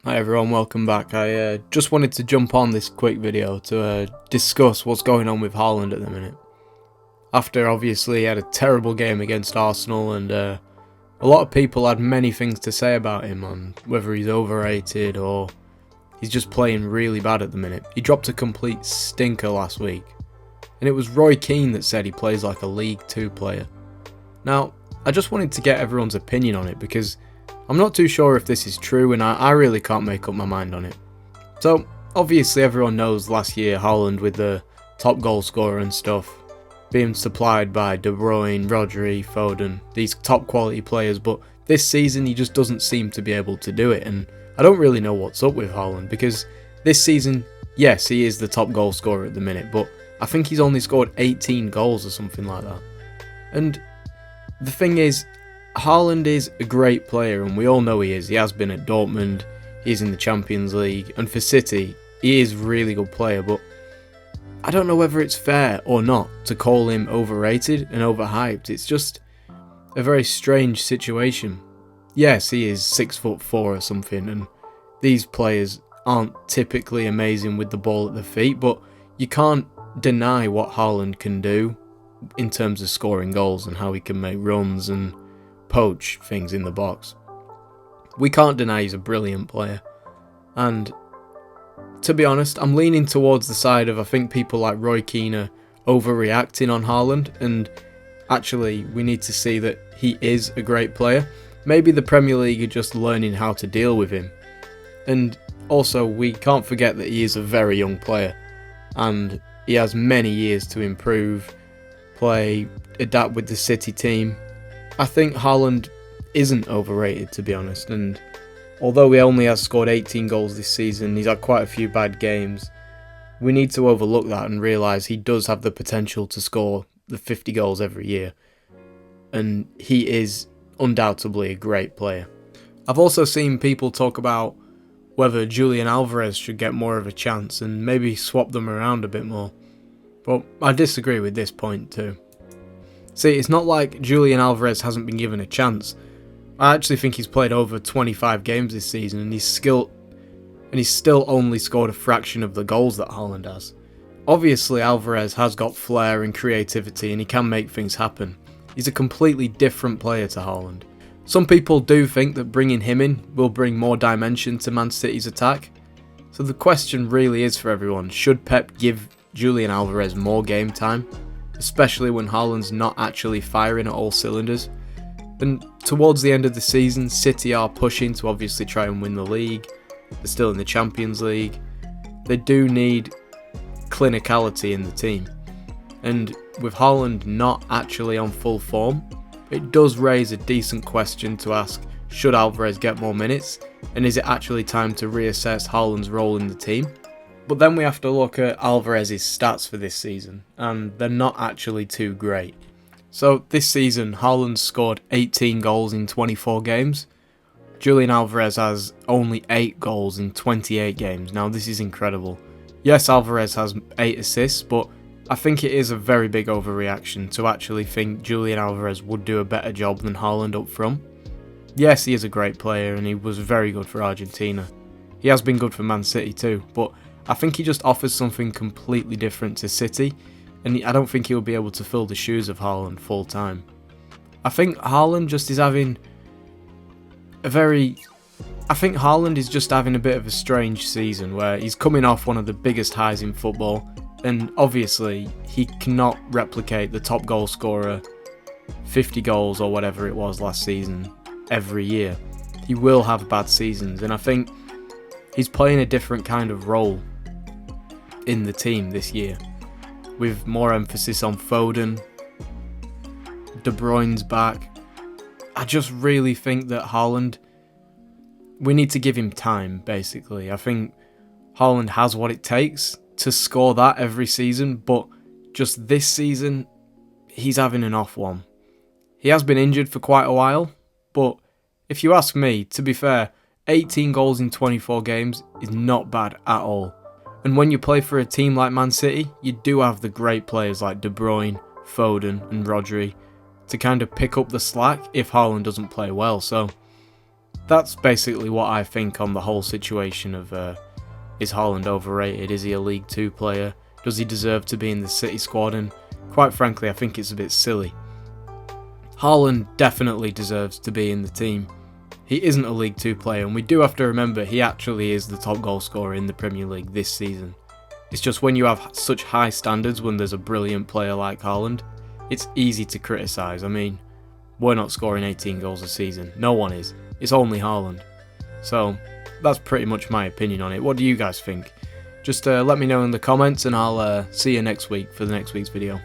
Hi everyone, welcome back. I just wanted to jump on this quick video to discuss what's going on with Haaland at the minute. After obviously he had a terrible game against Arsenal and a lot of people had many things to say about him on whether he's overrated or he's just playing really bad at the minute. He dropped a complete stinker last week and it was Roy Keane that said he plays like a League 2 player. Now, I just wanted to get everyone's opinion on it because I'm not too sure if this is true and I really can't make up my mind on it. So, obviously everyone knows last year Haaland with the top goal scorer and stuff, being supplied by De Bruyne, Rodri, Foden, these top quality players, but this season he just doesn't seem to be able to do it, and I don't really know what's up with Haaland because this season, yes, he is the top goal scorer at the minute, but I think he's only scored 18 goals or something like that. And the thing is, Haaland is a great player and we all know he is. He has been at Dortmund, he's in the Champions League, and for City, he is a really good player, but I don't know whether it's fair or not to call him overrated and overhyped. It's just a very strange situation. Yes, he is 6'4" or something, and these players aren't typically amazing with the ball at their feet, but you can't deny what Haaland can do in terms of scoring goals and how he can make runs and poach things in the box. We can't deny he's a brilliant player, and to be honest, I'm leaning towards the side of I think people like Roy Keane are overreacting on Haaland, and actually we need to see that he is a great player. Maybe the Premier League are just learning how to deal with him, and also we can't forget that he is a very young player and he has many years to improve, play, adapt with the City team. I think Haaland isn't overrated, to be honest, and although he only has scored 18 goals this season, he's had quite a few bad games, we need to overlook that and realise he does have the potential to score the 50 goals every year, and he is undoubtedly a great player. I've also seen people talk about whether Julian Alvarez should get more of a chance and maybe swap them around a bit more, but I disagree with this point too. See, it's not like Julian Alvarez hasn't been given a chance. I actually think he's played over 25 games this season and he's still only scored a fraction of the goals that Haaland has. Obviously Alvarez has got flair and creativity and he can make things happen. He's a completely different player to Haaland. Some people do think that bringing him in will bring more dimension to Man City's attack. So the question really is for everyone, should Pep give Julian Alvarez more game time? Especially when Haaland's not actually firing at all cylinders. And towards the end of the season, City are pushing to obviously try and win the league. They're still in the Champions League. They do need clinicality in the team. And with Haaland not actually on full form, it does raise a decent question to ask, should Alvarez get more minutes? And is it actually time to reassess Haaland's role in the team? But then we have to look at Alvarez's stats for this season, and they're not actually too great. So this season, Haaland scored 18 goals in 24 games. Julian Alvarez has only 8 goals in 28 games. Now this is incredible. Yes, Alvarez has 8 assists, but I think it is a very big overreaction to actually think Julian Alvarez would do a better job than Haaland up front. Yes, he is a great player and he was very good for Argentina. He has been good for Man City too, but I think he just offers something completely different to City, and I don't think he'll be able to fill the shoes of Haaland full time. I think Haaland is just having a bit of a strange season where he's coming off one of the biggest highs in football, and obviously he cannot replicate the top goal scorer, 50 goals or whatever it was last season, every year. He will have bad seasons, and I think he's playing a different kind of role in the team this year, with more emphasis on Foden. De Bruyne's back. I just really think that Haaland, we need to give him time, basically. I think Haaland has what it takes to score that every season, but just this season, he's having an off one. He has been injured for quite a while, but if you ask me, to be fair, 18 goals in 24 games is not bad at all. And when you play for a team like Man City, you do have the great players like De Bruyne, Foden and Rodri to kind of pick up the slack if Haaland doesn't play well. So that's basically what I think on the whole situation of is Haaland overrated? Is he a League 2 player? Does he deserve to be in the City squad? And quite frankly, I think it's a bit silly. Haaland definitely deserves to be in the team. He isn't a League 2 player, and we do have to remember he actually is the top goal scorer in the Premier League this season. It's just when you have such high standards when there's a brilliant player like Haaland, it's easy to criticise. I mean, we're not scoring 18 goals a season. No one is. It's only Haaland. So, that's pretty much my opinion on it. What do you guys think? Just let me know in the comments, and I'll see you next week for the next week's video.